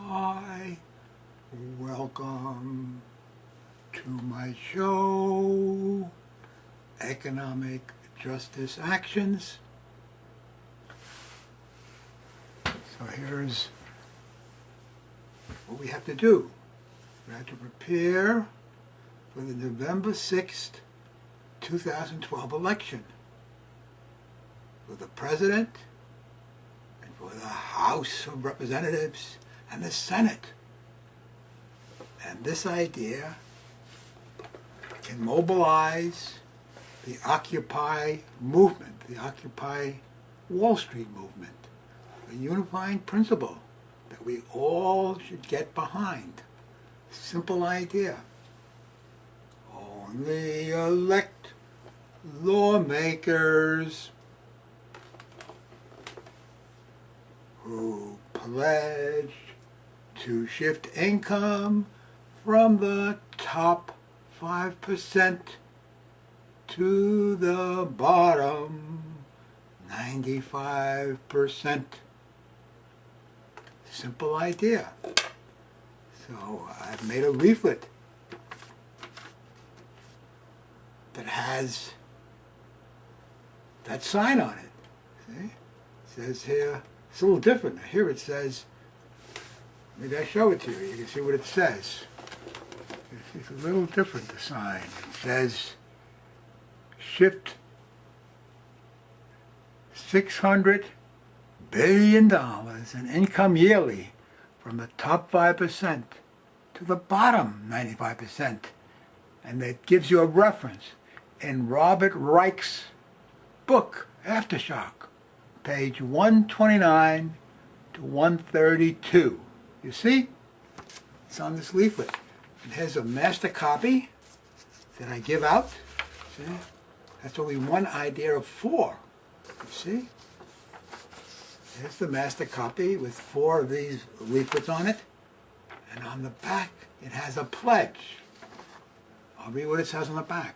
Hi, welcome to my show, Economic Justice Actions. So here's what we have to do. We have to prepare for the November 6th, 2012 election for the President and for the House of Representatives and the Senate. And this idea can mobilize the Occupy movement, the Occupy Wall Street movement, a unifying principle that we all should get behind. Simple idea. Only elect lawmakers who pledge to shift income from the top 5% to the bottom 95%. Simple idea. So I've made a leaflet that has that sign on it. See? It says here, it's a little different. Here it says, maybe I show it to you. You can see what it says. It's a little different, the sign. It says, shift $600 billion in income yearly from the top 5% to the bottom 95%. And that gives you a reference in Robert Reich's book, Aftershock, page 129 to 132. You see? It's on this leaflet. It has a master copy that I give out. See? That's only one idea of four. You see? There's the master copy with four of these leaflets on it. And on the back, it has a pledge. I'll read what it says on the back.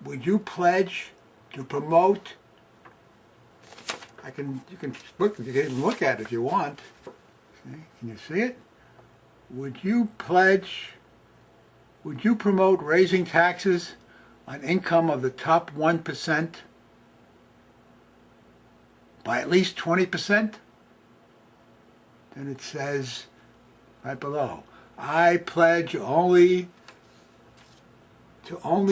Would you pledge to promote? You can even look at it if you want. See? Can you see it? Would you promote raising taxes on income of the top 1% by at least 20%? Then it says right below, I pledge to only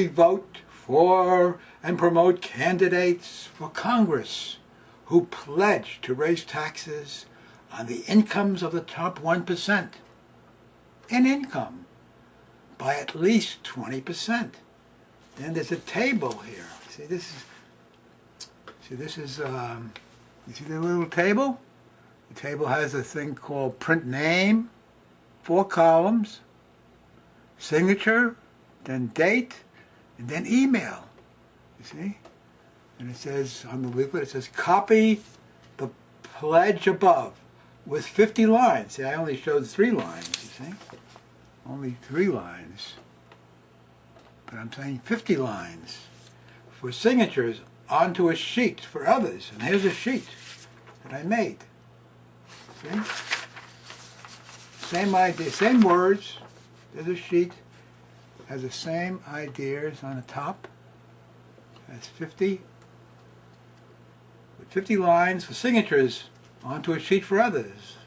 vote for and promote candidates for Congress who pledge to raise taxes on the incomes of the top 1% in income by at least 20%. Then there's a table here. See, you see the little table? The table has a thing called print name, 4 columns, signature, then date, and then email. You see? And it says on the leaflet, it says copy the pledge above with 50 lines. See, I only showed 3 lines, you see? Only 3 lines. But I'm saying 50 lines for signatures onto a sheet for others. And here's a sheet that I made. See? Same idea, same words. There's a sheet. Has the same ideas on the top. Has 50 lines for signatures onto a sheet for others,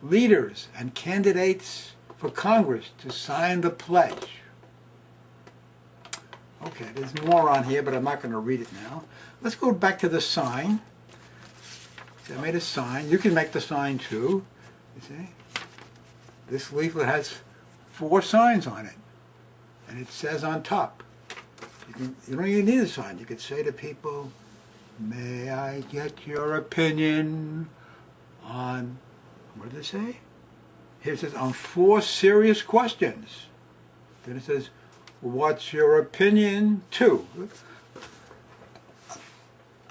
leaders and candidates for Congress to sign the pledge. Okay, there's more on here, but I'm not going to read it now. Let's go back to the sign. See, I made a sign. You can make the sign too. You see? This leaflet has 4 signs on it. And it says on top, you don't even need a sign. You could say to people, may I get your opinion on, what did it say? Here it says, on 4 serious questions. Then it says, what's your opinion too?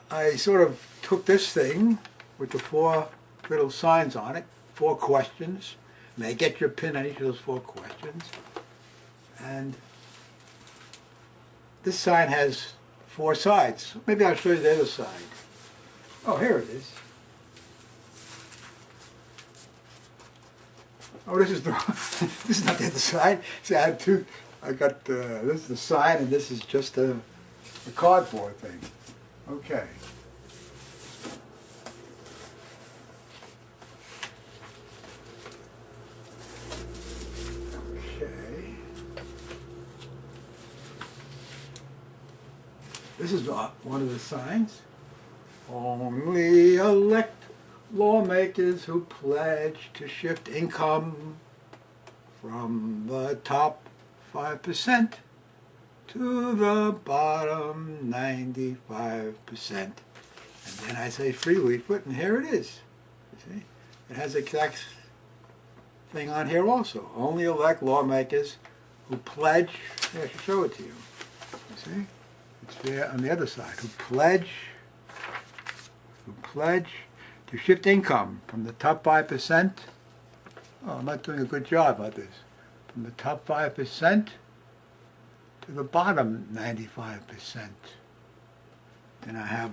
I sort of took this thing with the 4 little signs on it, 4 questions. May I get your opinion on each of those 4 questions? And this sign has 4 sides. Maybe I'll show you the other side. Oh, here it is. Oh, this is the this is not the other side. See, I have two. I got this is the side, and this is just a cardboard thing. Okay. Okay. This is one of the signs. Only elect lawmakers who pledge to shift income from the top 5% to the bottom 95%. And then I say free leaflet, and here it is. You see? It has the exact thing on here also. Only elect lawmakers who pledge, here, I should show it to you. You see? It's there on the other side. Who pledge to shift income from the top 5%. Oh, I'm not doing a good job at this. From the top 5% to the bottom 95%. Then I have,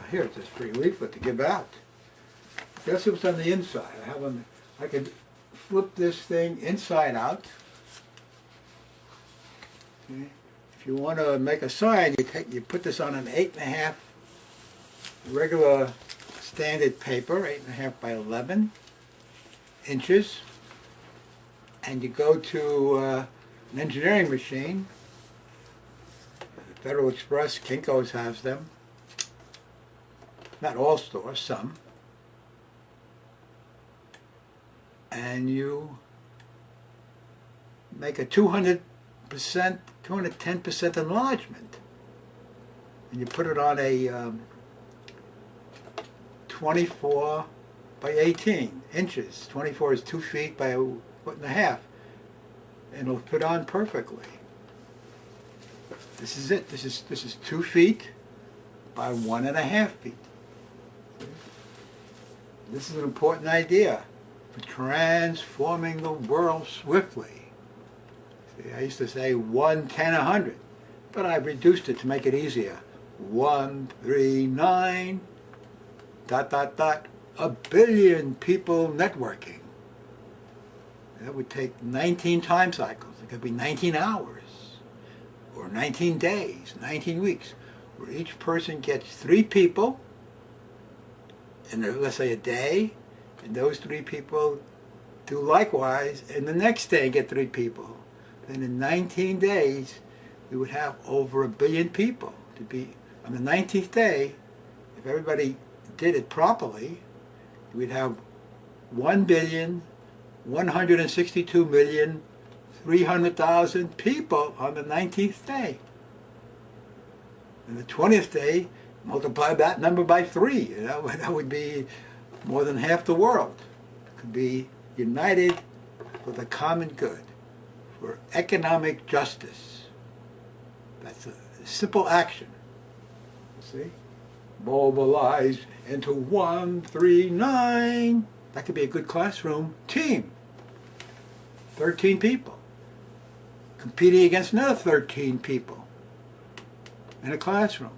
here it says free leaflet to give out. Guess what's on the inside? I could flip this thing inside out. Okay. If you want to make a sign, you put this on an 8.5 regular standard paper, 8.5 by 11 inches, and you go to an engineering machine. Federal Express, Kinko's has them. Not all stores, some. And you make a 200%, 210% enlargement. And you put it on a 24 by 18 inches. 24 is 2 feet by 1.5 feet. And it'll fit on perfectly. This is it. This is 2 feet by 1.5 feet. This is an important idea for transforming the world swiftly. See, I used to say 1, 10, 100, but I've reduced it to make it easier. 139 ... a billion people networking. That would take 19 time cycles. It could be 19 hours, or 19 days, 19 weeks, where each person gets 3 people, in let's say a day, and those 3 people do likewise, and the next day get 3 people. Then in 19 days, we would have over 1 billion people. To be on the 19th day, if everybody did it properly, we'd have 1,162,300,000 people on the 19th day. And the 20th day, multiply that number by 3. That would be more than half the world. Could be united for the common good, for economic justice. That's a simple action. See? Mobilize into 139. That could be a good classroom team. 13 people competing against another 13 people in a classroom.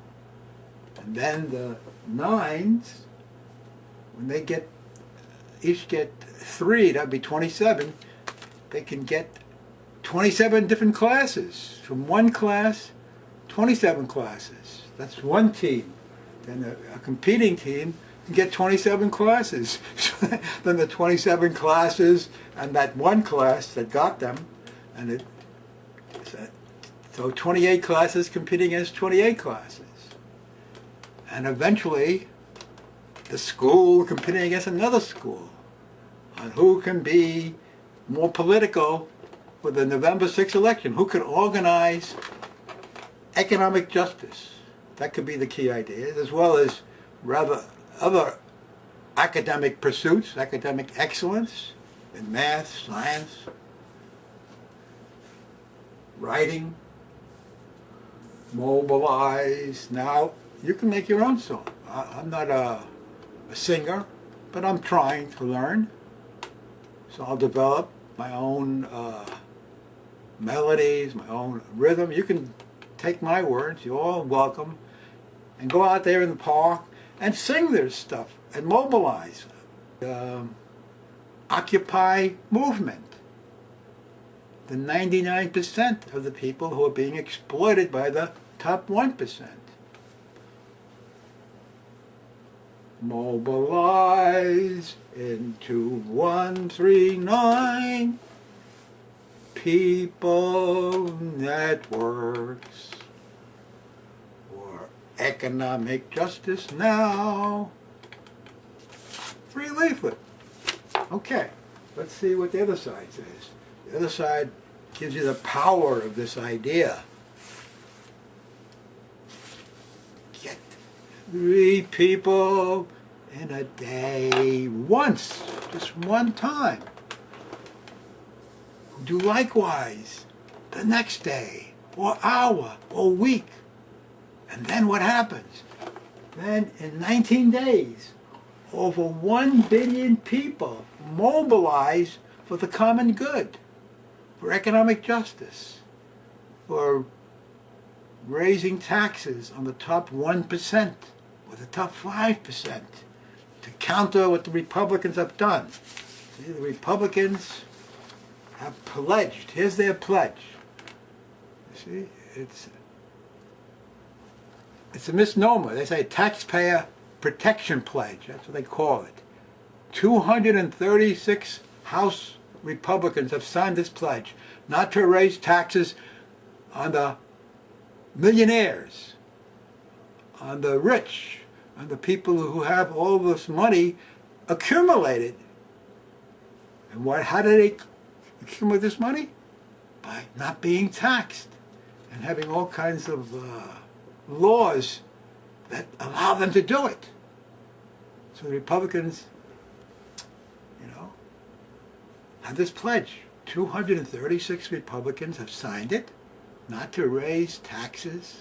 And then the 9s, when they each get 3, that'd be 27, they can get 27 different classes. From one class, 27 classes. That's one team. Then a competing team can get 27 classes. Then the 27 classes and that one class that got them, and so 28 classes competing against 28 classes. And eventually, the school competing against another school on who can be more political with the November 6th election, who can organize economic justice. That could be the key idea, as well as rather other academic pursuits, academic excellence in math, science, writing, Mobilize. Now, you can make your own song. I'm not a singer, but I'm trying to learn. So I'll develop my own melodies, my own rhythm. You can take my words, you're all welcome, and go out there in the park and sing their stuff and mobilize. Occupy movement. The 99% of the people who are being exploited by the top 1%. Mobilize into 139 people networks for economic justice now. Free leaflet. Okay, let's see what the other side says. The other side gives you the power of this idea. Get 3 people in a day once, just one time. Do likewise the next day, or hour, or week. And then what happens? Then in 19 days, over 1 billion people mobilize for the common good, for economic justice, for raising taxes on the top 1% or the top 5% to counter what the Republicans have done. See, the Republicans have pledged. Here's their pledge. You see, it's a misnomer. They say taxpayer protection pledge. That's what they call it. 236 House Republicans have signed this pledge not to raise taxes on the millionaires, on the rich, on the people who have all this money accumulated. And how do they accumulate this money? By not being taxed and having all kinds of laws that allow them to do it. So the Republicans, have this pledge. 236 Republicans have signed it, not to raise taxes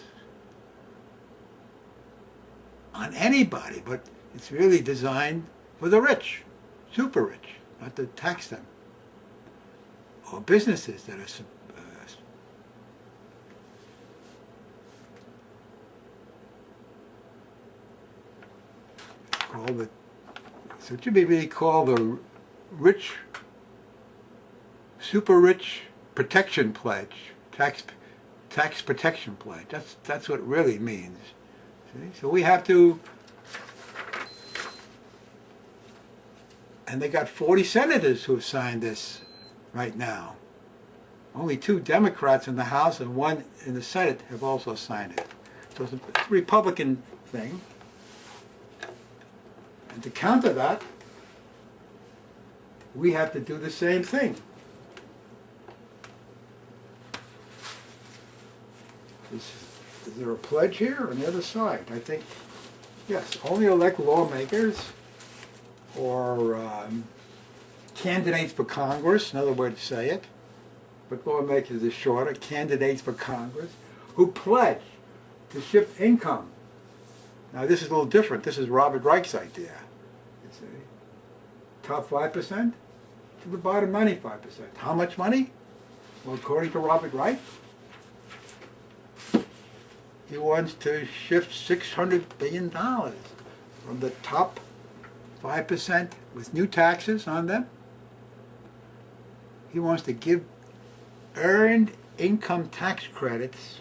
on anybody, but it's really designed for the rich, super rich, not to tax them. Or businesses that are called so it should be really called the rich, super rich protection pledge, tax protection pledge. That's what it really means. See? So we have to, and they got 40 senators who have signed this right now. Only 2 Democrats in the House and 1 in the Senate have also signed it. So it's a Republican thing. And to counter that, we have to do the same thing. Is there a pledge here on the other side? I think, yes, only elect lawmakers or candidates for Congress, another way to say it, but lawmakers is shorter, candidates for Congress, who pledge to shift income. Now this is a little different. This is Robert Reich's idea. You see, top 5% to the bottom 95%. How much money? Well, according to Robert Reich, he wants to shift $600 billion from the top 5% with new taxes on them. He wants to give earned income tax credits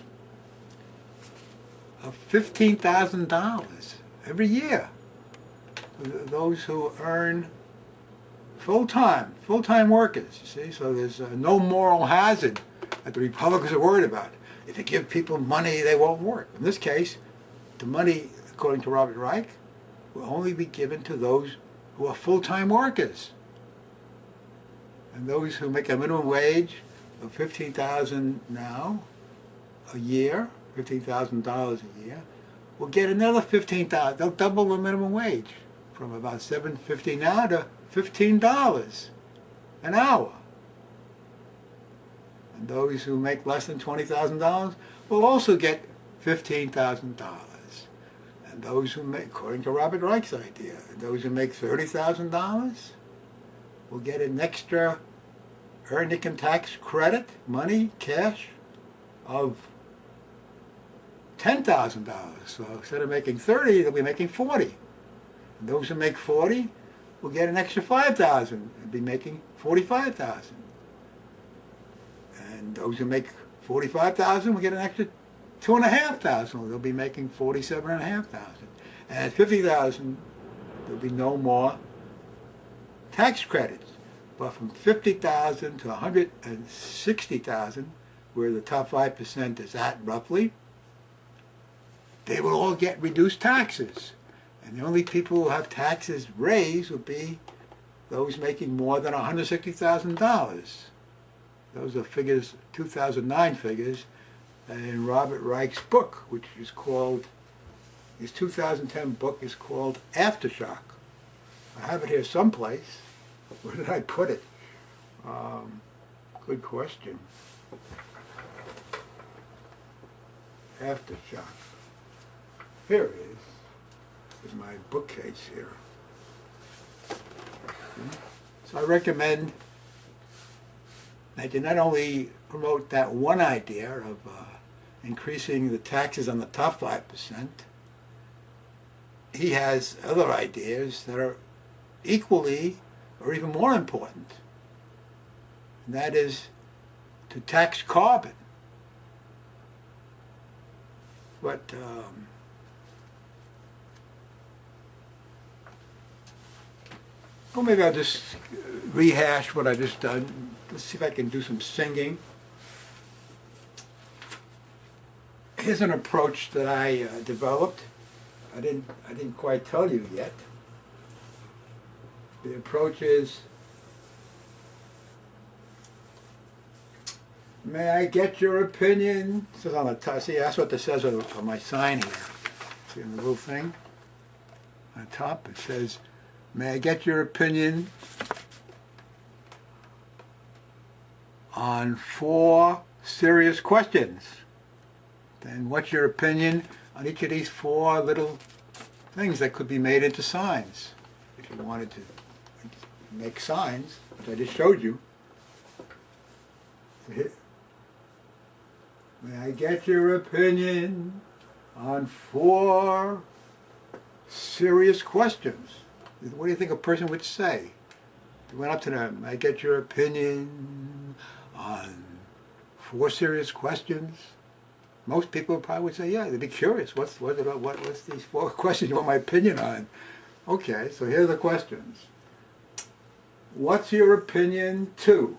of $15,000 every year for those who earn full-time workers, you see. So there's no moral hazard that the Republicans are worried about. If you give people money, they won't work. In this case, the money, according to Robert Reich, will only be given to those who are full-time workers. And those who make a minimum wage of $15,000 now a year, $15,000 a year, will get another $15,000. They'll double the minimum wage from about $7.50 now to $15 an hour. And those who make less than $20,000 will also get $15,000. And those who make, according to Robert Reich's idea, those who make $30,000 will get an extra earned income tax credit, money, cash, of $10,000. So instead of making 30, they'll be making 40. And those who make 40 will get an extra 5,000 and be making 45,000. And those who make 45,000 will get an extra 2,500. They'll be making 47,500. And at 50,000, there'll be no more tax credits. But from 50,000 to 160,000, where the top 5% is at roughly, they will all get reduced taxes. And the only people who have taxes raised will be those making more than $160,000. Those are figures, 2009 figures, in Robert Reich's book, which is called, his 2010 book is called Aftershock. I have it here someplace. Where did I put it? Good question. Aftershock. Here it is. In my bookcase here. So I recommend that you not only promote that one idea of increasing the taxes on the top 5%, he has other ideas that are equally or even more important. And that is to tax carbon. But well, maybe I'll just rehash what I just done. Let's see if I can do some singing. Here's an approach that I developed. I didn't quite tell you yet. The approach is, may I get your opinion? It says on the top. See, that's what this says on my sign here. See in the little thing on top, it says, may I get your opinion on 4 serious questions? Then what's your opinion on each of these 4 little things that could be made into signs? If you wanted to make signs, which I just showed you. May I get your opinion on 4 serious questions? What do you think a person would say? They went up to them, may I get your opinion on 4 serious questions? Most people probably would say, yeah, they'd be curious. What's these 4 questions you want my opinion on? Okay, so here are the questions. What's your opinion to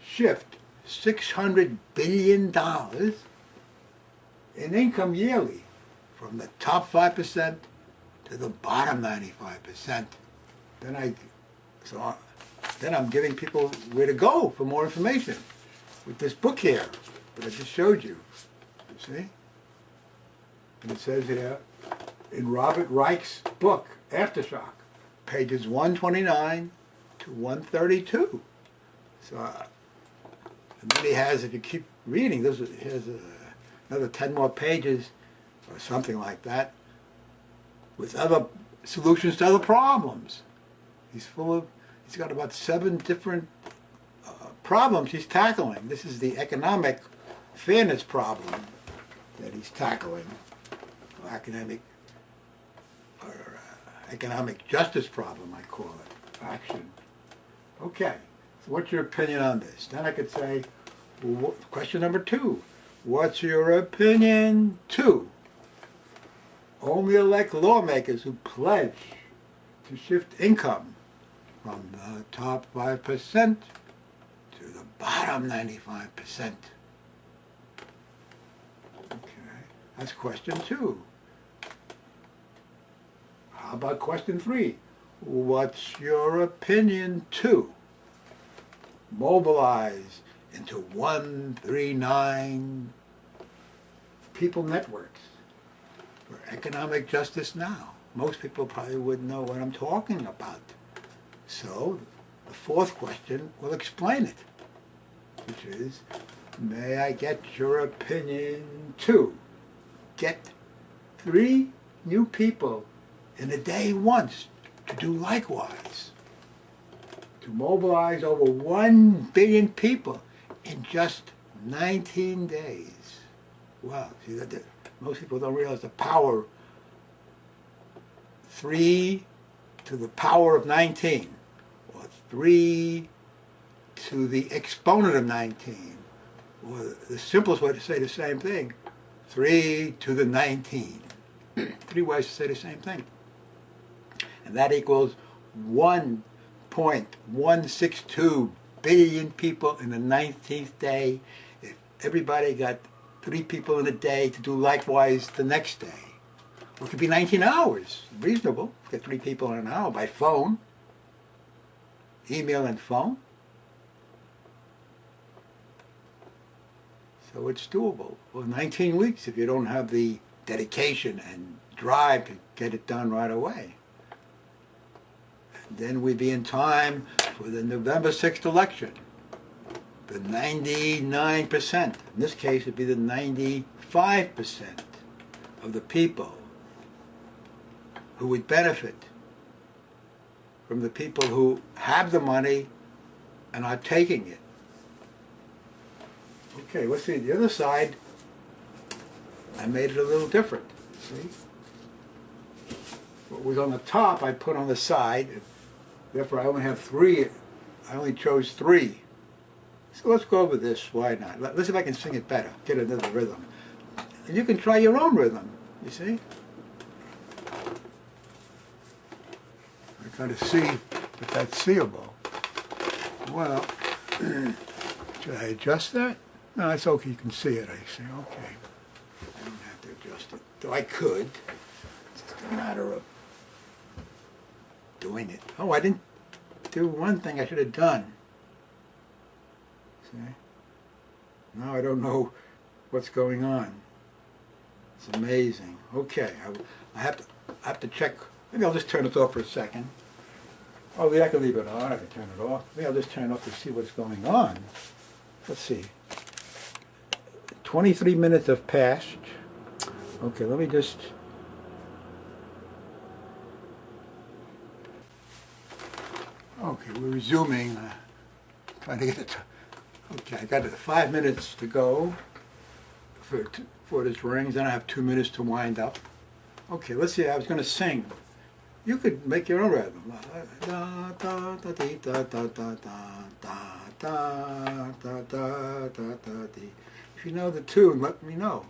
shift $600 billion in income yearly from the top 5% to the bottom 95%? Then I'm giving people where to go for more information with this book here that I just showed you. You see? And it says here in Robert Reich's book, Aftershock, pages 129 to 132. So, and then he has, if you keep reading, here's another 10 more pages or something like that with other solutions to other problems. He's got about 7 different problems he's tackling. This is the economic fairness problem that he's tackling, or economic justice problem, I call it, action. Okay, so what's your opinion on this? Then I could say, well, question number 2, what's your opinion to only elect lawmakers who pledge to shift income from the top 5% to the bottom 95%? Okay, that's question 2. How about question 3? What's your opinion to mobilize into 139 people networks for economic justice now? Most people probably wouldn't know what I'm talking about. So the 4th question will explain it, which is, may I get your opinion to get 3 new people in a day once to do likewise, to mobilize over 1 billion people in just 19 days. Wow, see that most people don't realize the power 3 to the power of 19, or 3 to the exponent of 19, or the simplest way to say the same thing, 3 to the 19. 3 ways to say the same thing. And that equals 1.162 billion people in the 19th day. If everybody got 3 people in a day to do likewise the next day. Or it could be 19 hours. Reasonable. Get 3 people in an hour by phone. Email and phone. So it's doable. Well, 19 weeks if you don't have the dedication and drive to get it done right away. And then we'd be in time for the November 6th election. The 99%, in this case it'd be the 95% of the people who would benefit from the people who have the money and are taking it. Okay, let's see, the other side, I made it a little different, see? What was on the top, I put on the side, therefore I only have 3, I only chose 3. So let's go over this, why not? Let's see if I can sing it better, get another rhythm. And you can try your own rhythm, you see? I kind of see if that's seeable. Well, should I adjust that? No, it's okay, you can see it, I see, okay. I don't have to adjust it, though I could. It's just a matter of doing it. Oh, I didn't do one thing I should have done. See? Now I don't know what's going on. It's amazing. Okay, I have to check. Maybe I'll just turn it off for a second. Oh, yeah, I can leave it on. I can turn it off. Maybe I'll just turn it off to see what's going on. Let's see. 23 minutes have passed. Okay, let me just... Okay, we're resuming. Trying to get it... Okay, I got 5 minutes to go for this rings, then I have 2 minutes to wind up. Okay, let's see, I was going to sing. You could make your own rhythm. If you know the tune, let me know.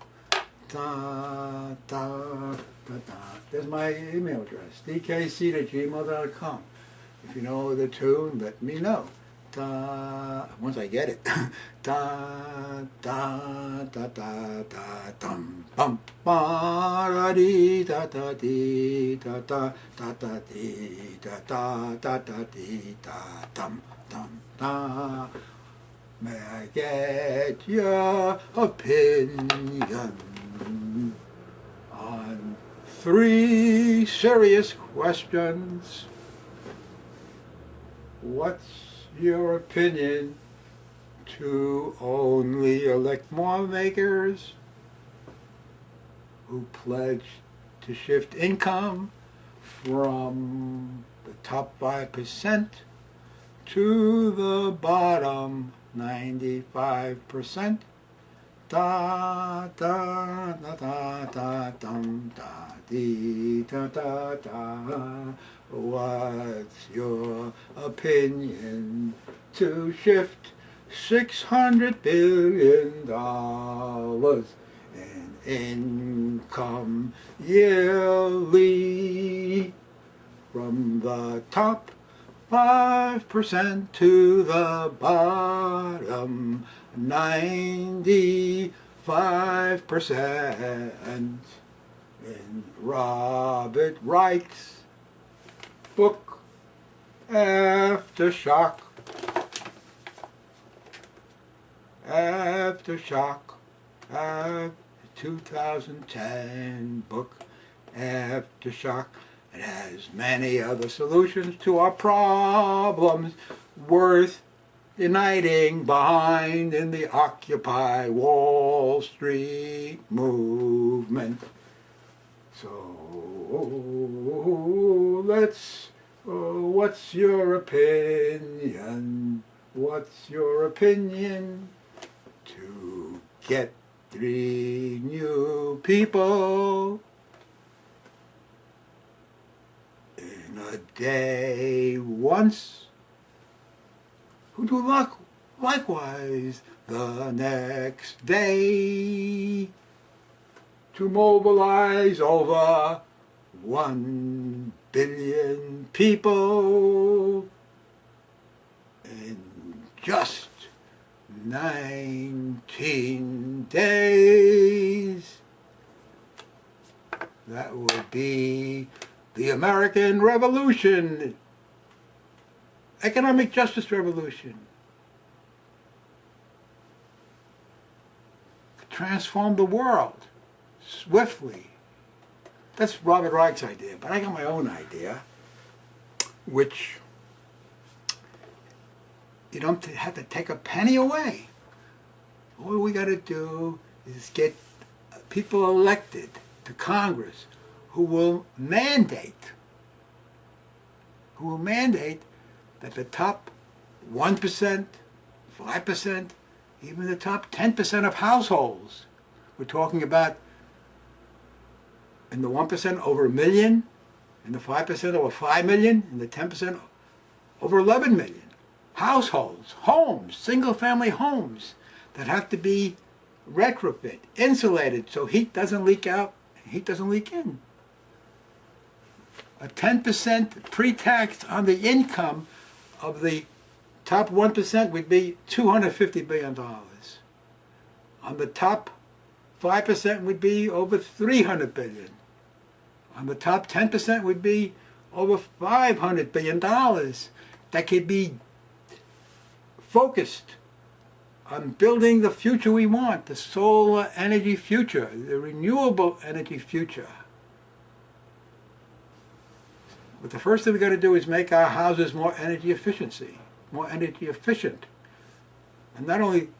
There's my email address, dkc@gmail.com. If you know the tune, let me know. Once I get it. Dum bum ba dee da da dee da da da da dee da da da da dee da dum dum da. May I get your opinion on 3 serious questions? What's your opinion to only elect lawmakers who pledge to shift income from the top 5% to the bottom 95%? Da da da da da dum da dee da da da. What's your opinion to shift $600 billion in income yearly from the top 5% to the bottom 95%? In Robert Reich's book, Aftershock. Aftershock, 2010 book, Aftershock. It has many other solutions to our problems worth uniting behind in the Occupy Wall Street movement. So let's, what's your opinion? What's your opinion to get 3 new people in a day once, who do likewise the next day, to mobilize over 1 billion people in just 19 days. That would be the American Revolution, economic justice revolution. Transform the world swiftly. That's Robert Reich's idea, but I got my own idea, which you don't have to take a penny away. All we got to do is get people elected to Congress who will mandate that the top 1%, 5%, even the top 10% of households, we're talking about in the 1% over 1 million, in the 5% over 5 million, in the 10% over 11 million households, homes, single-family homes that have to be retrofit, insulated, so heat doesn't leak out and heat doesn't leak in. A 10% pre-tax on the income of the top 1% would be $250 billion. On the top 5% would be over $300 billion. On the top 10% would be over $500 billion that could be focused on building the future we want, the solar energy future, the renewable energy future. But the first thing we got to do is make our houses more energy efficient. And not only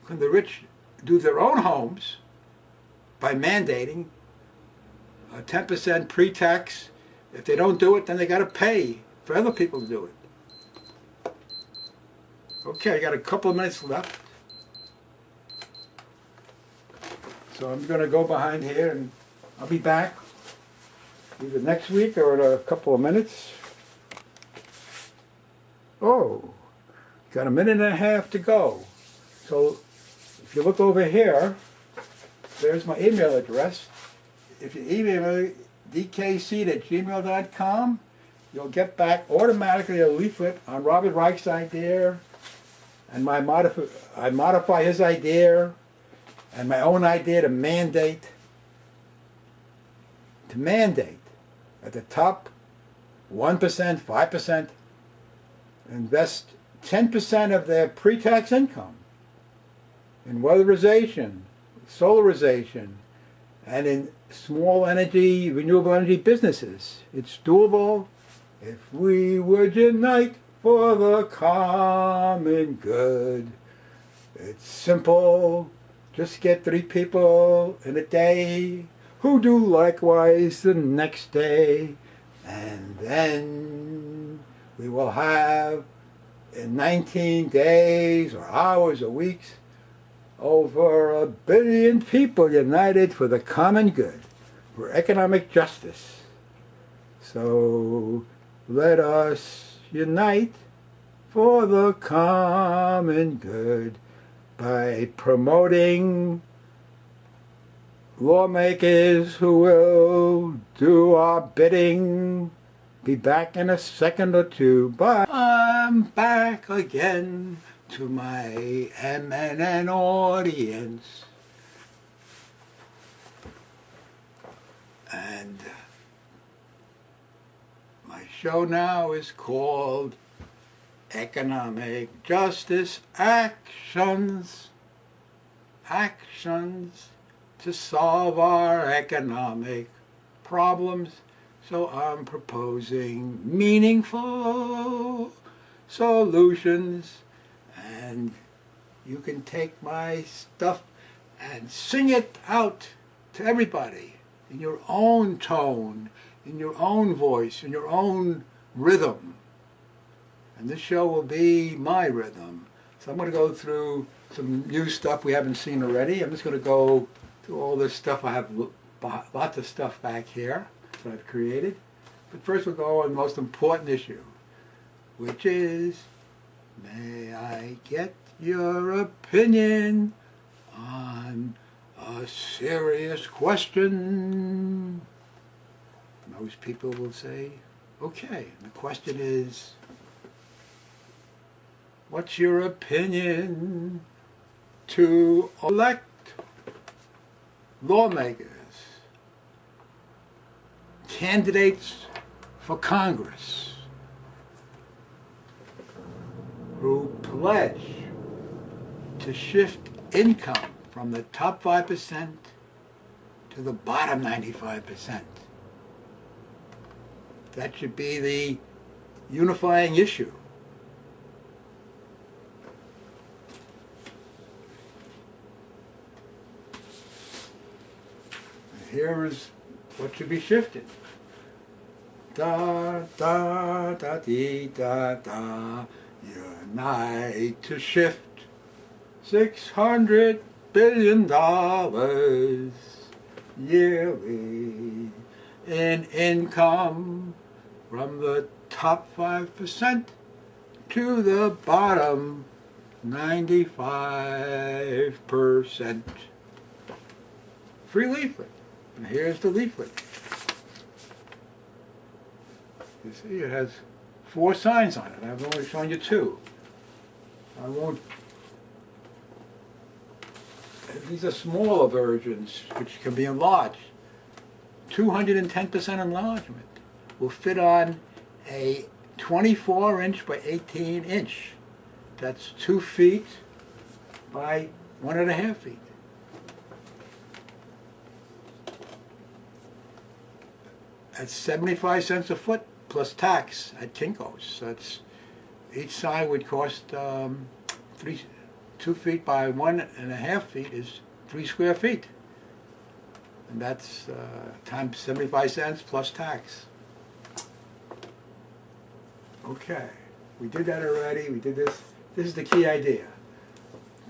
can the rich do their own homes by mandating a 10% pre-tax. If they don't do it, then they got to pay for other people to do it. Okay, I got a couple of minutes left. So I'm going to go behind here and I'll be back either next week or in a couple of minutes. Oh, got a minute and a half to go. So if you look over here, there's my email address. If you email me, dkseed@gmail.com, you'll get back automatically a leaflet on Robert Reich's idea, and I modify his idea, and my own idea to mandate at the top 1%, 5% invest 10% of their pre-tax income in weatherization, solarization, and in small energy, renewable energy businesses. It's doable if we would unite for the common good. It's simple. Just get 3 people in a day who do likewise the next day, and then we will have in 19 days or hours or weeks over 1 billion people united for the common good, for economic justice. So let us unite for the common good by promoting lawmakers who will do our bidding. Be back in a second or two. Bye. I'm back again to my MNN audience. And my show now is called Economic Justice Actions. Actions to solve our economic problems. So I'm proposing meaningful solutions, and you can take my stuff and sing it out to everybody in your own tone, in your own voice, in your own rhythm. And this show will be my rhythm. So I'm going to go through some new stuff we haven't seen already. I'm just going to go through all this stuff. I have lots of stuff back here that I've created. But first we'll go on the most important issue, which is, may I get your opinion on a serious question? Most people will say, okay. The question is, what's your opinion to elect lawmakers, candidates for Congress, who pledge to shift income from the top 5% to the bottom 95%? That should be the unifying issue. Here is what should be shifted. Da da da dee da da. Unite to shift $600 billion yearly in income from the top 5% to the bottom 95%. Free leaflet. And here's the leaflet. You see, it has 4 signs on it. I've only shown you 2. I won't. These are smaller versions, which can be enlarged. 210% enlargement will fit on a 24-inch by 18-inch. That's 2 feet by 1.5 feet. That's 75 cents a foot plus tax at Kinko's. That's, each sign would cost 2 feet by 1.5 feet is 3 square feet. And that's times 75 cents plus tax. Okay, we did that already. We did this. This is the key idea.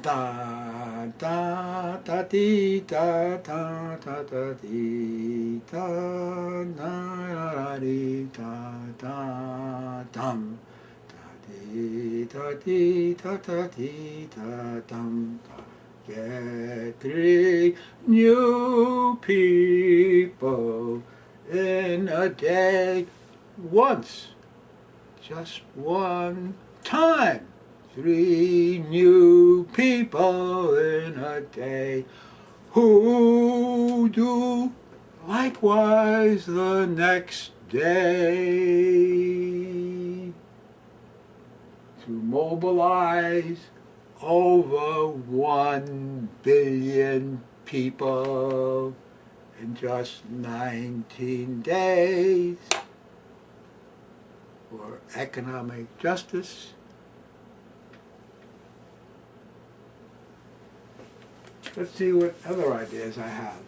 Da da da dee da da da da dee da da dee da da dum da dee da dee da da dee da dum. Get 3 new people in a day once, just one time. 3 new people in a day who do likewise the next day. To mobilize over 1 billion people in just 19 days for economic justice. Let's see what other ideas I have.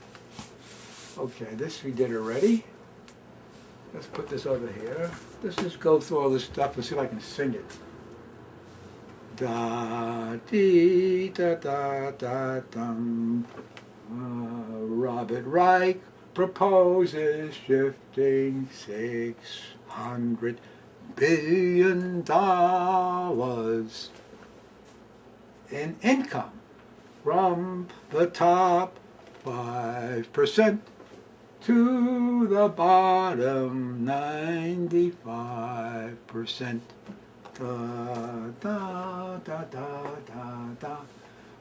Okay, this we did already. Let's put this over here. Let's just go through all this stuff and see if I can sing it. Da dee da da da dum. Robert Reich proposes shifting $600 billion in income from the top 5% to the bottom 95%. Da, da, da, da, da, da.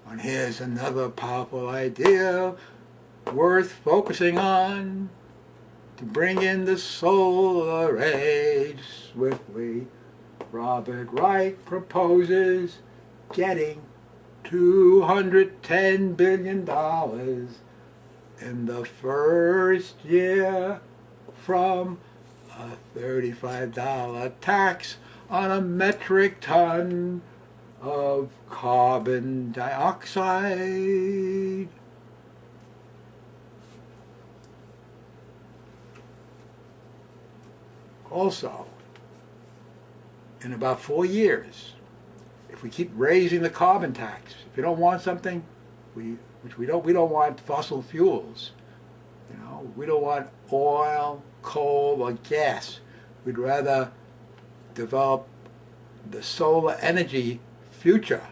And here's another powerful idea worth focusing on to bring in the solar age swiftly. Robert Reich proposes getting $210 billion in the first year from a $35 tax on a metric ton of carbon dioxide. Also, in about 4 years, if we keep raising the carbon tax, if you don't want something, we don't want fossil fuels, You know, we don't want oil, coal, or gas. We'd rather develop the solar energy future,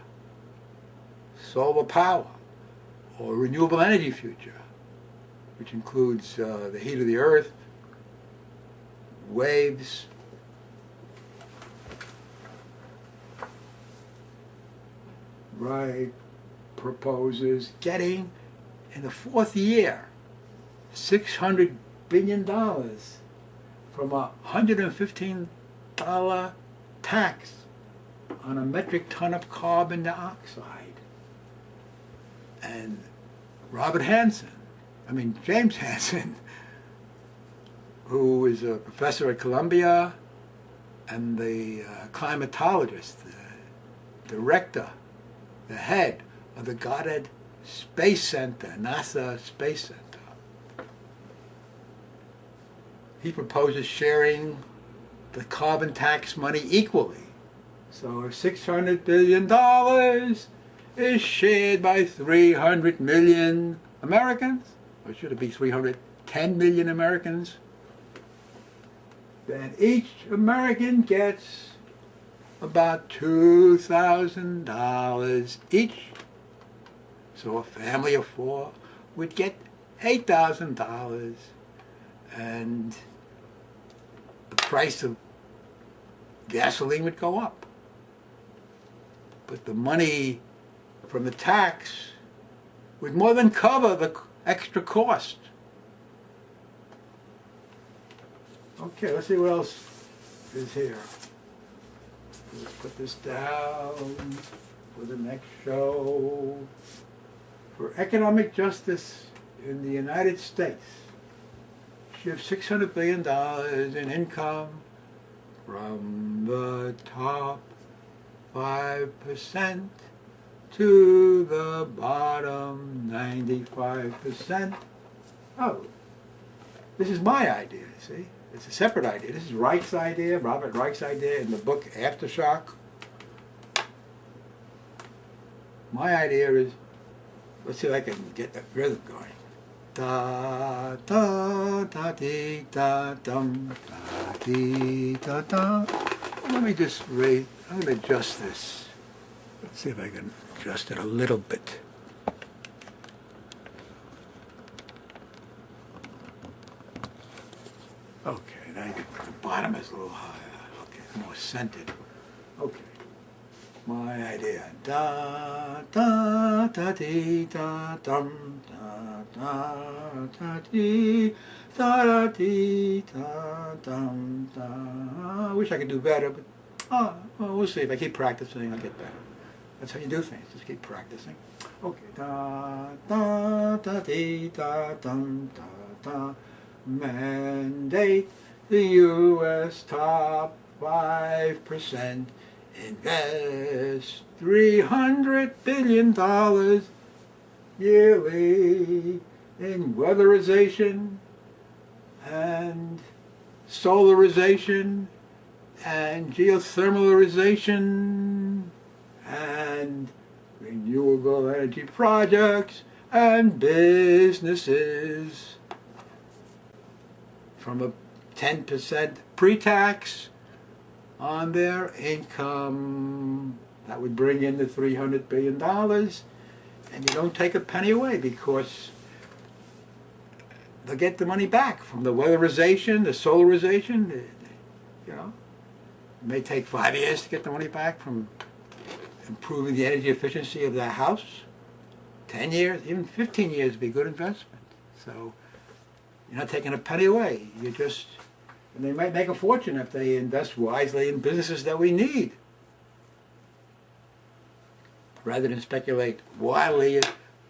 solar power, or renewable energy future, which includes the heat of the earth, waves, Reich proposes getting, in the 4th year, $600 billion from a $115 tax on a metric ton of carbon dioxide. And James Hansen, who is a professor at Columbia and the climatologist, the director, the head of the Goddard Space Center, NASA Space Center. He proposes sharing the carbon tax money equally. So if $600 billion is shared by 300 million Americans, or should it be 310 million Americans, then each American gets about $2,000 each. So a family of 4 would get $8,000, and the price of gasoline would go up. But the money from the tax would more than cover the extra cost. Okay, let's see what else is here. Let's put this down for the next show. For economic justice in the United States, you have $600 billion in income from the top 5% to the bottom 95%. Oh, this is my idea, see? It's a separate idea. This is Reich's idea, Robert Reich's idea in the book Aftershock. My idea is, let's see if I can get that rhythm going. Da da da dee da dum da dee da da. Let me just I'm going to adjust this. Let's see if I can adjust it a little bit. Okay, now the bottom is a little higher. Okay, more centered. Okay. My idea. Da da da dee da dum da da da dee da da dee da dum da. I wish I could do better, but well, we'll see. If I keep practicing, I'll get better. That's how you do things. Just keep practicing. Okay. Da da da dee da dum da da. Mandate the U.S. top 5% invest $300 billion yearly in weatherization and solarization and geothermalization and renewable energy projects and businesses from a 10% pre-tax on their income. That would bring in the $300 billion, and you don't take a penny away because they'll get the money back from the weatherization, the solarization. You know, it may take 5 years to get the money back from improving the energy efficiency of their house. 10 years, even 15 years would be a good investment. So you're not taking a penny away. And they might make a fortune if they invest wisely in businesses that we need, rather than speculate wildly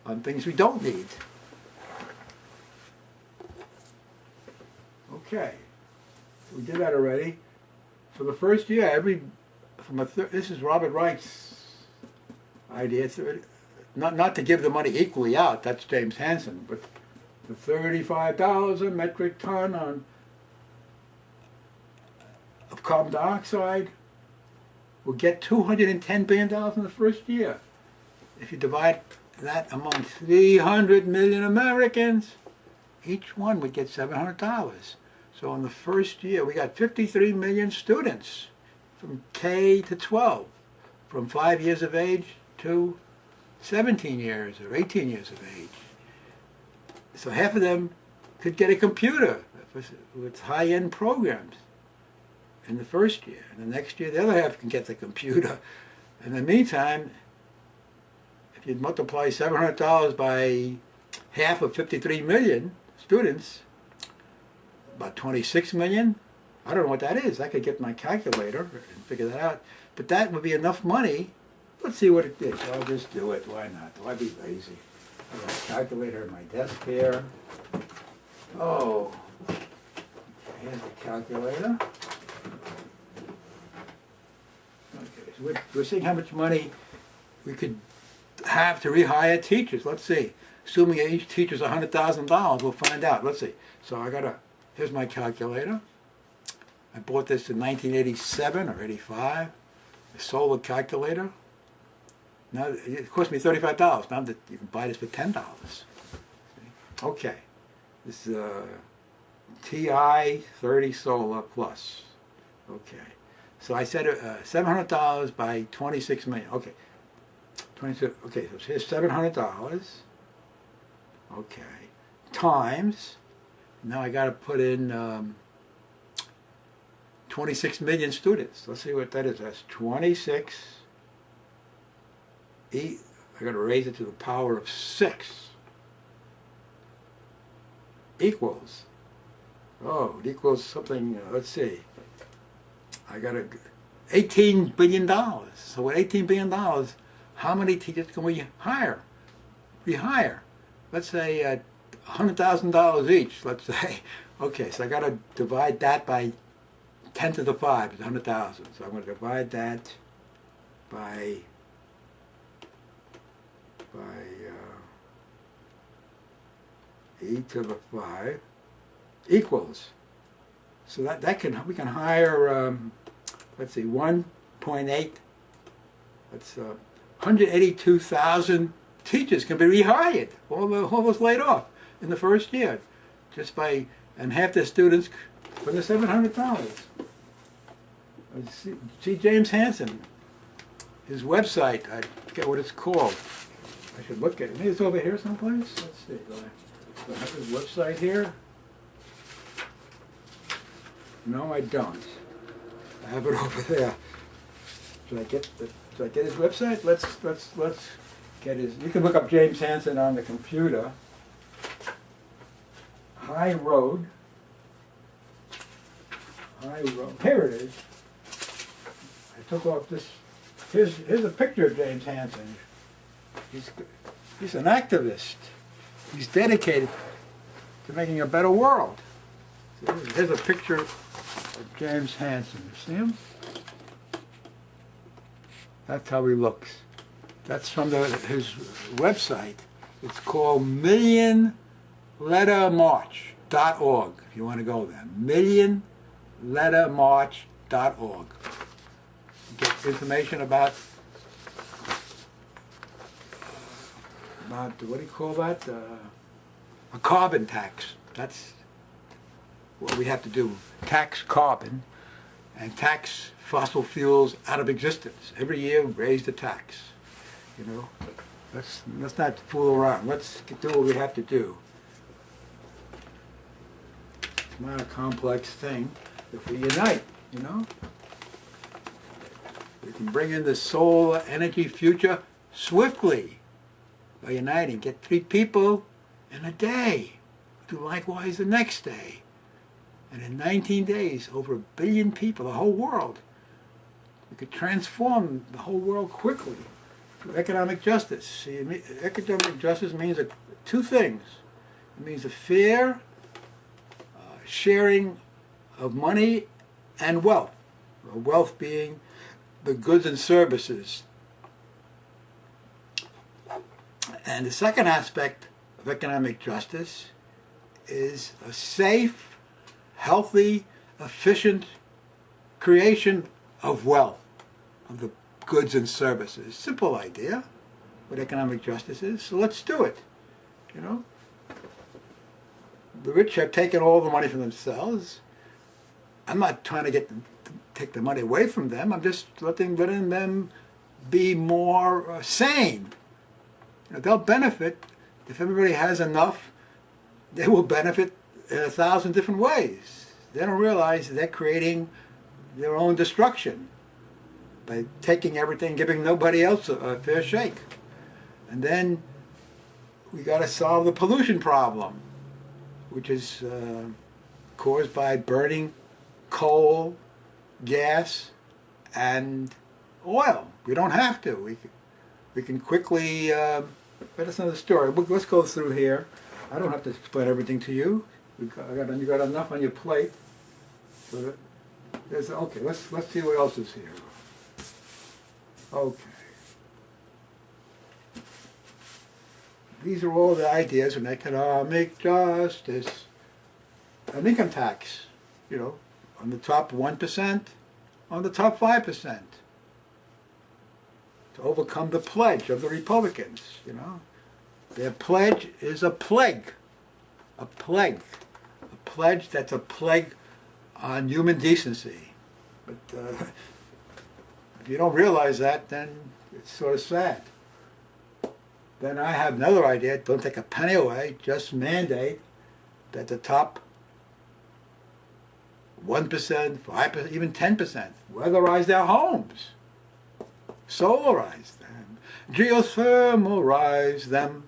on things we don't need. Okay, we did that already. For the first year, this is Robert Reich's idea. It's not to give the money equally out. That's James Hansen, but the $35 a metric ton of carbon dioxide will get $210 billion in the first year. If you divide that among 300 million Americans, each one would get $700. So in the first year, we got 53 million students from K to 12, from 5 years of age to 17 years or 18 years of age. So half of them could get a computer with high-end programs in the first year. And the next year, the other half can get the computer. In the meantime, if you multiply $700 by half of 53 million students, about 26 million. I don't know what that is. I could get my calculator and figure that out. But that would be enough money. Let's see what it is. I'll just do it. Why not? Why be lazy? I have a calculator on my desk here. Oh, here's the calculator. Okay, so we're seeing how much money we could have to rehire teachers. Let's see. Assuming each teacher's $100,000, we'll find out. Let's see. So here's my calculator. I bought this in 1987 or 85. A solar calculator. Now it cost me $35. Now that you can buy this for $10. Okay. This is TI 30 Solar Plus. Okay. So I said $700 by 26 million. Okay. 26. Okay. So here's $700. Okay. Times. Now I got to put in 26 million students. Let's see what that is. That's 26. I got to raise it to the power of 6. Equals. Oh, it equals something. Let's see. I got $18 billion. So with $18 billion, how many teachers can we hire? Let's say $100,000 each. Let's say. Okay, so I got to divide that by 10 to the 5 is 100,000. So I'm going to divide that by e to the 5 equals. So we can hire let's see 1.8. That's 182,000 teachers can be rehired. All those laid off in the first year, just by and half the students from the $700. See James Hansen, his website, I forget what it's called. I should look at it. Maybe it's over here someplace. Let's see. Do I have his website here? No, I don't. I have it over there. Should I get his website? Let's get his. You can look up James Hansen on the computer. High Road. Here it is. I took off this. Here's a picture of James Hansen. He's an activist. He's dedicated to making a better world. Here's a picture of James Hansen. You see him? That's how he looks. That's from his website. It's called millionlettermarch.org, if you want to go there. millionlettermarch.org. Get information about what do you call that? A carbon tax. That's what we have to do. Tax carbon and tax fossil fuels out of existence. Every year raise the tax. You know, let's not fool around. Let's do what we have to do. It's not a complex thing if we unite, you know. We can bring in the solar energy future swiftly by uniting. Get 3 people in a day. Do likewise the next day. And in 19 days, over 1 billion people, the whole world. We could transform the whole world quickly through economic justice. See, economic justice means 2 things. It means a fair sharing of money and wealth. Wealth being the goods and services. And the second aspect of economic justice is a safe, healthy, efficient creation of wealth, of the goods and services. Simple idea, what economic justice is. So let's do it, you know. the rich have taken all the money for themselves. I'm not trying to take the money away from them. I'm just letting them be more sane. You know, they'll benefit if everybody has enough. They will benefit in 1,000 different ways. They don't realize they're creating their own destruction by taking everything, giving nobody else a fair shake. And then we got to solve the pollution problem, which is caused by burning coal, gas, and oil. We don't have to. We can quickly. That's another story. Let's go through here. I don't have to explain everything to you. You got enough on your plate. So okay. Let's see what else is here. Okay. These are all the ideas in economic justice. An income tax, you know, on the top 1%, on the top 5%. To overcome the pledge of the Republicans, you know. Their pledge is a plague. A plague. A pledge that's a plague on human decency. But if you don't realize that, then it's sort of sad. Then I have another idea. Don't take a penny away. Just mandate that the top 1%, 5%, even 10% weatherize their homes. Solarize them. Geothermalize them.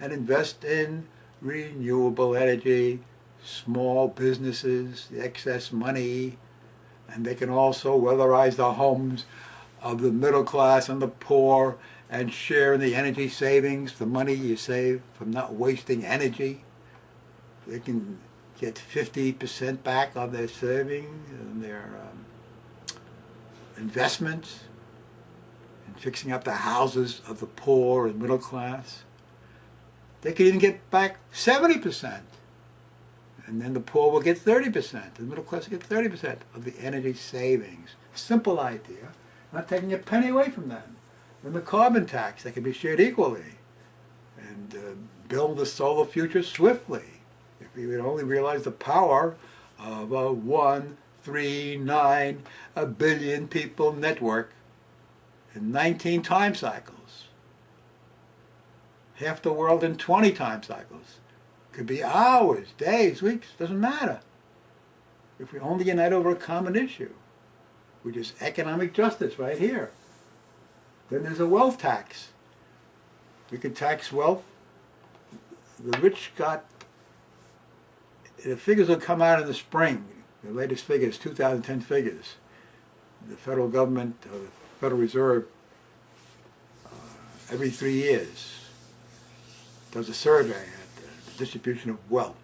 And invest in renewable energy, small businesses, the excess money. And they can also weatherize the homes of the middle class and the poor and share in the energy savings, the money you save from not wasting energy. They can get 50% back on their savings and their investments and fixing up the houses of the poor and middle class. They could even get back 70%. And then the poor will get 30%. The middle class will get 30% of the energy savings. Simple idea. Not taking a penny away from them. And the carbon tax, that can be shared equally. And build the solar future swiftly. If we would only realize the power of a 139 billion people network in 19 time cycles. Half the world in 20 time cycles. Could be hours, days, weeks, doesn't matter. If we only unite over a common issue, which is economic justice right here. Then there's a wealth tax. We could tax wealth. The rich got, the figures will come out in the spring. The latest figures, 2010 figures. The federal government, or the Federal Reserve, every 3 years does a survey at the distribution of wealth.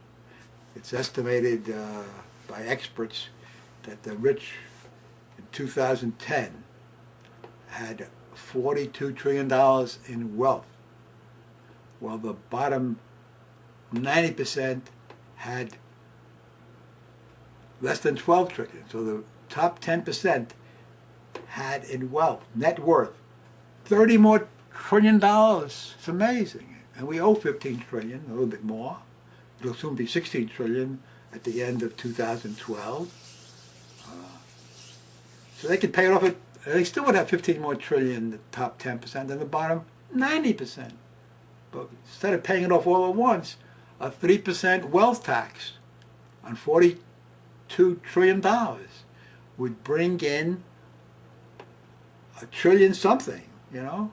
It's estimated by experts that the rich in 2010 had $42 trillion in wealth, while the bottom 90% had less than 12 trillion. So the top 10% had in wealth, net worth, $30 more trillion. It's amazing. And we owe 15 trillion, a little bit more. It'll soon be 16 trillion at the end of 2012. So they could pay it off, they still would have 15 more trillion, the top 10%, and the bottom 90%. But instead of paying it off all at once, a 3% wealth tax on $42 trillion would bring in $1 trillion something, you know?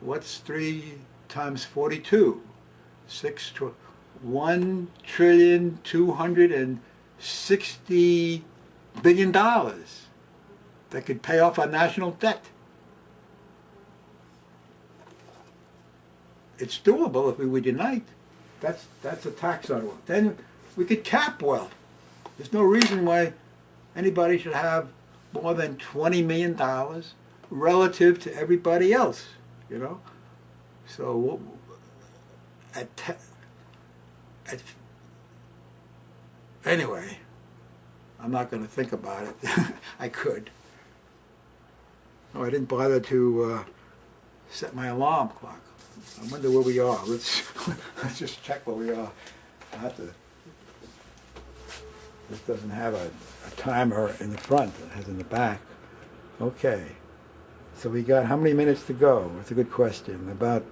What's 3 times 42? 1,260 billion dollars that could pay off our national debt. It's doable if we would unite. That's a tax on wealth. Then we could cap wealth. There's no reason why anybody should have more than $20 million relative to everybody else, you know? So anyway, I'm not going to think about it. I could. No, I didn't bother to set my alarm clock. I wonder where we are. Let's just check where we are. I have to This doesn't have a timer in the front, it has in the back. Okay. So we got how many minutes to go? That's a good question. About,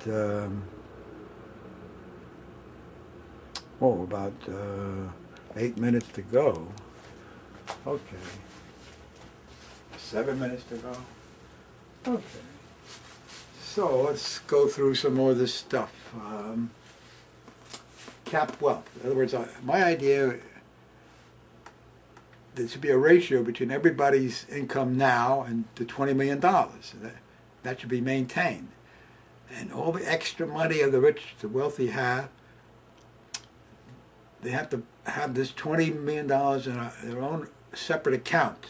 about 8 minutes to go. Okay. 7 minutes to go. Okay. So let's go through some more of this stuff. Cap wealth. In other words, my idea, there should be a ratio between everybody's income now and the $20 million. That should be maintained. And all the extra money of the rich, the wealthy have, they have to have this $20 million in their own separate account.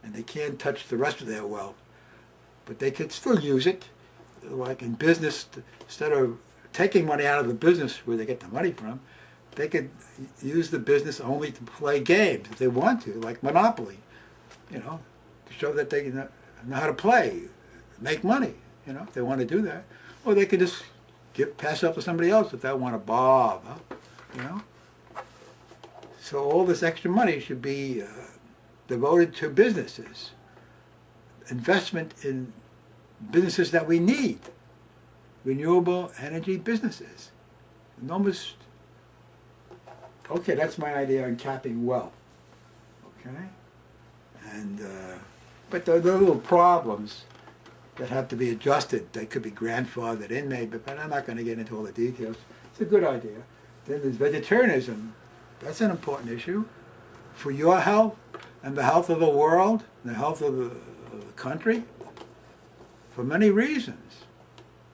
And they can't touch the rest of their wealth. But they could still use it. Like in business, instead of taking money out of the business where they get the money from, they could use the business only to play games if they want to, like Monopoly, to show that they know how to play, make money, if they want to do that. Or they could just pass it up to somebody else if they want to bob, So all this extra money should be devoted to businesses, investment in businesses that we need, renewable energy businesses. Enormous. Okay, that's my idea on capping wealth. Okay, and but there are little problems that have to be adjusted. They could be grandfathered in, maybe, but I'm not going to get into all the details. It's a good idea. Then there's vegetarianism. That's an important issue for your health and the health of the world, the health of the country, for many reasons.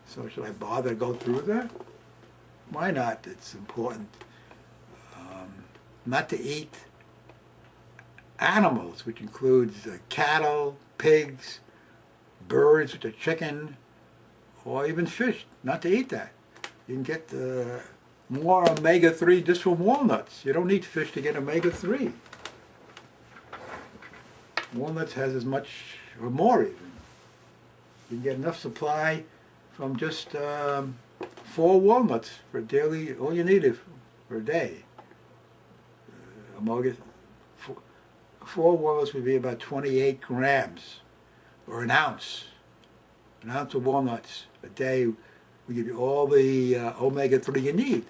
So should I bother to go through that? Why not? It's important not to eat animals, which includes cattle, pigs, birds, which are chicken, or even fish. Not to eat that. You can get more omega-3 just from walnuts. You don't need fish to get omega-3. Walnuts has as much, or more even. You can get enough supply from just 4 walnuts for daily, all you need is for a day. Omega, 4 walnuts would be about 28 grams, or an ounce. An ounce of walnuts a day will give you all the omega-3 you need.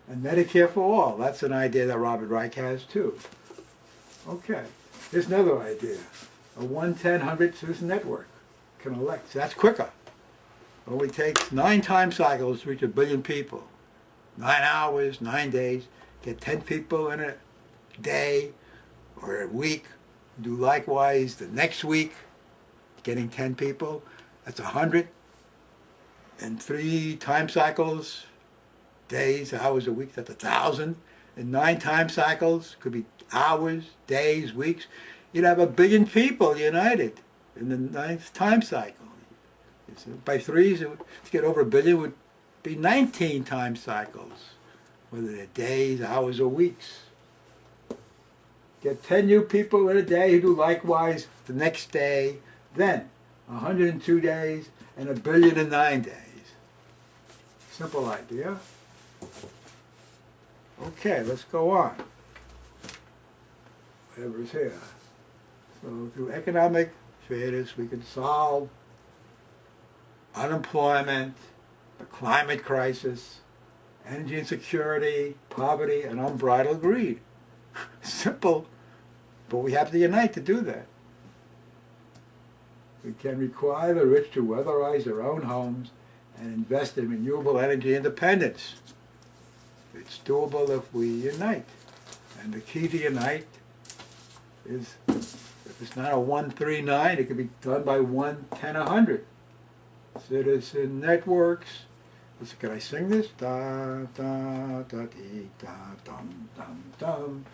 And Medicare for all, that's an idea that Robert Reich has too. Okay, here's another idea. A 1-10-100 citizen network can elect. So that's quicker. It only takes 9 time cycles to reach 1 billion people. 9 hours, 9 days. Get 10 people in a day or a week. Do likewise the next week, getting 10 people. That's 100. And 3 time cycles, days, hours a week, that's 1,000. And 9 time cycles, could be hours, days, weeks. You'd have 1 billion people united in the 9th time cycle. By 3s, to get over 1 billion would be 19 time cycles, whether they're days, hours, or weeks. Get 10 new people in a day who do likewise the next day, then 102 days and 1 billion in 9 days. Simple idea. Okay, let's go on. Whatever's here. So through economic fairness, we can solve unemployment, the climate crisis, energy insecurity, poverty, and unbridled greed. Simple, but we have to unite to do that. We can require the rich to weatherize their own homes and invest in renewable energy independence. It's doable if we unite. And the key to unite is, if it's not a 1-3-9, it can be done by 1-10-100. Citizen networks. Listen, can I sing this? Da da da dee da dum dum dum.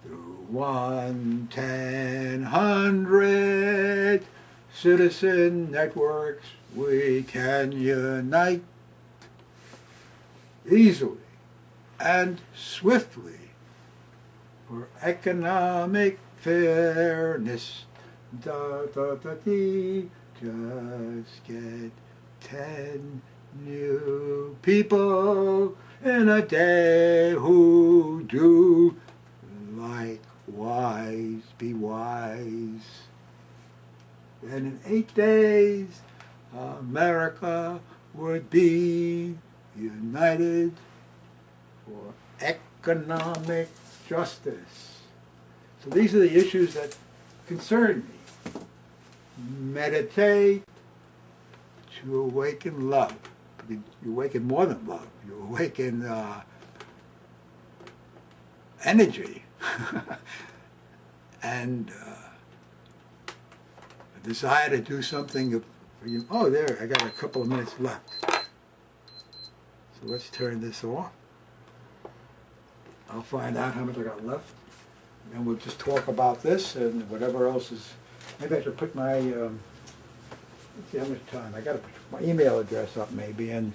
Through 1-10-100 citizen networks, we can unite easily and swiftly for economic fairness. Da da da dee. Just get 10 New people in a day who do likewise be wise. And in 8 days, America would be united for economic justice. So these are the issues that concern me. Meditate to awaken love. You awaken more than love. You awaken energy and a desire to do something for you. Oh, there, I got a couple of minutes left. So let's turn this off. I'll find out how much I got left. And we'll just talk about this and whatever else is. Maybe I should put my, let's see how much time. I got to put my email address up maybe. And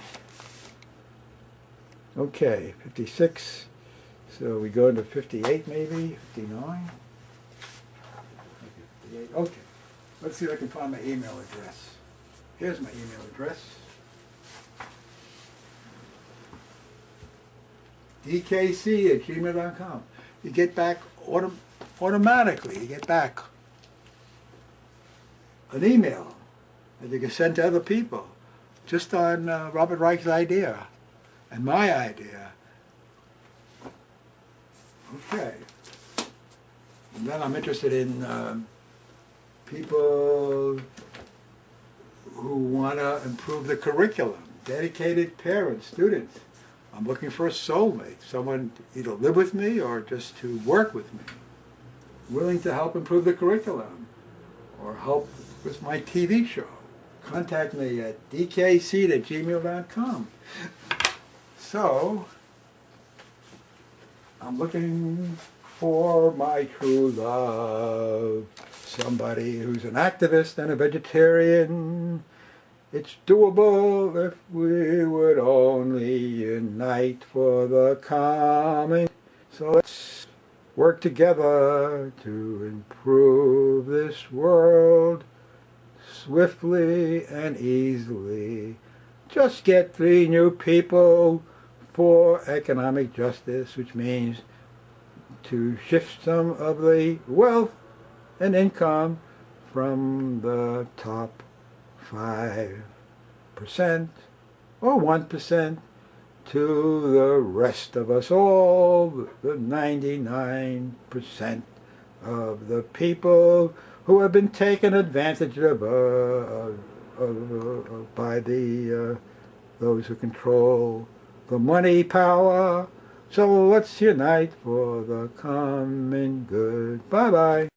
okay, 56. So we go into 58 maybe, 59. 58. Okay. Let's see if I can find my email address. Here's my email address. dkc@gmail.com. You get back automatically. You get back an email that you can send to other people, just on Robert Reich's idea and my idea. Okay. And then I'm interested in people who want to improve the curriculum, dedicated parents, students. I'm looking for a soulmate, someone to either live with me or just to work with me, willing to help improve the curriculum or help with my TV show. Contact me at dkc@gmail.com. So, I'm looking for my true love, somebody who's an activist and a vegetarian. It's doable if we would only unite for the common. So let's work together to improve this world swiftly and easily. Just get 3 new people for economic justice, which means to shift some of the wealth and income from the top 5% or 1% to the rest of us all, the 99% of the people who have been taken advantage of by those who control the money power. So let's unite for the common good. Bye-bye.